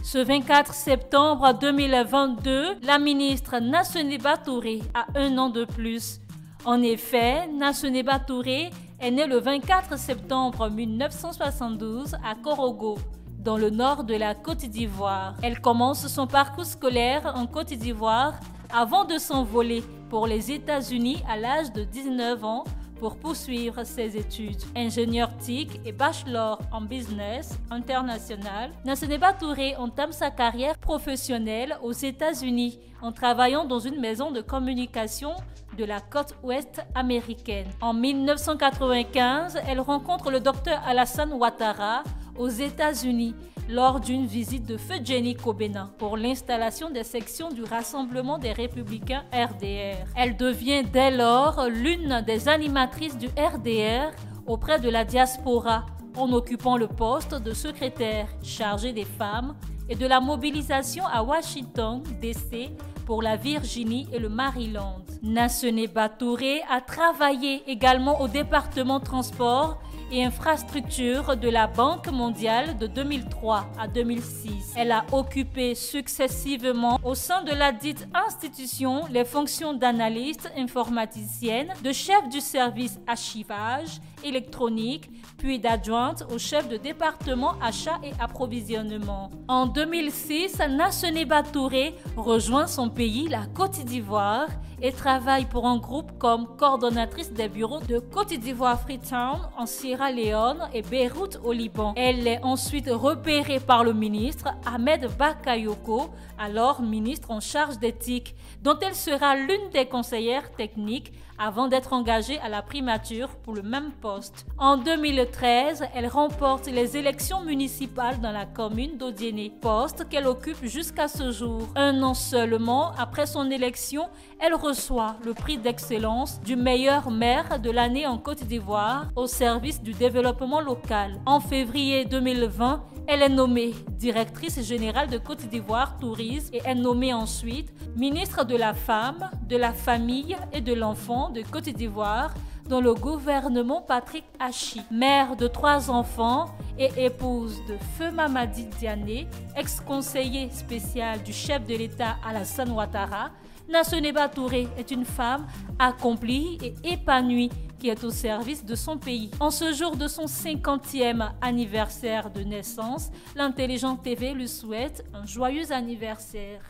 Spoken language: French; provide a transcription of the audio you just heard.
Ce 24 septembre 2022, la ministre Nassonéba Touré a 1 an de plus. En effet, Nassonéba Touré est née le 24 septembre 1972 à Korogo, dans le nord de la Côte d'Ivoire. Elle commence son parcours scolaire en Côte d'Ivoire avant de s'envoler pour les États-Unis à l'âge de 19 ans pour poursuivre ses études. Ingénieure TIC et bachelor en business international, Nassonéba Touré entame sa carrière professionnelle aux États-Unis en travaillant dans une maison de communication de la côte ouest américaine. En 1995, elle rencontre le docteur Alassane Ouattara aux États-Unis lors d'une visite de feu Jenny Kobena pour l'installation des sections du Rassemblement des Républicains RDR. Elle devient dès lors l'une des animatrices du RDR auprès de la diaspora en occupant le poste de secrétaire chargé des femmes et de la mobilisation à Washington, D.C. pour la Virginie et le Maryland. Nassonéba Touré a travaillé également au département transport et infrastructures de la Banque mondiale de 2003 à 2006. Elle a occupé successivement au sein de la dite institution les fonctions d'analyste informaticienne, de chef du service archivage électronique, puis d'adjointe au chef de département achat et approvisionnement. En 2006, Nassonéba Touré rejoint son pays, la Côte d'Ivoire, et travaille pour un groupe comme coordonnatrice des bureaux de Côte d'Ivoire Freetown en Sierra Leone et Beyrouth au Liban. Elle est ensuite repérée par le ministre Ahmed Bakayoko, alors ministre en charge d'éthique, dont elle sera l'une des conseillères techniques avant d'être engagée à la primature pour le même poste. En 2013, elle remporte les élections municipales dans la commune d'Odiéné, poste qu'elle occupe jusqu'à ce jour. 1 an seulement après son élection, elle reçoit le prix d'excellence du meilleur maire de l'année en Côte d'Ivoire au service du développement local. En février 2020, elle est nommée directrice générale de Côte d'Ivoire Tourisme et est nommée ensuite ministre de la Femme, de la Famille et de l'Enfant de Côte d'Ivoire dans le gouvernement Patrick Hachi. Mère de 3 enfants et épouse de Feu Mamadi Diané, ex-conseiller spécial du chef de l'État Alassane Ouattara, Nassonéba Touré est une femme accomplie et épanouie qui est au service de son pays. En ce jour de son 50e anniversaire de naissance, l'Intelligent TV lui souhaite un joyeux anniversaire.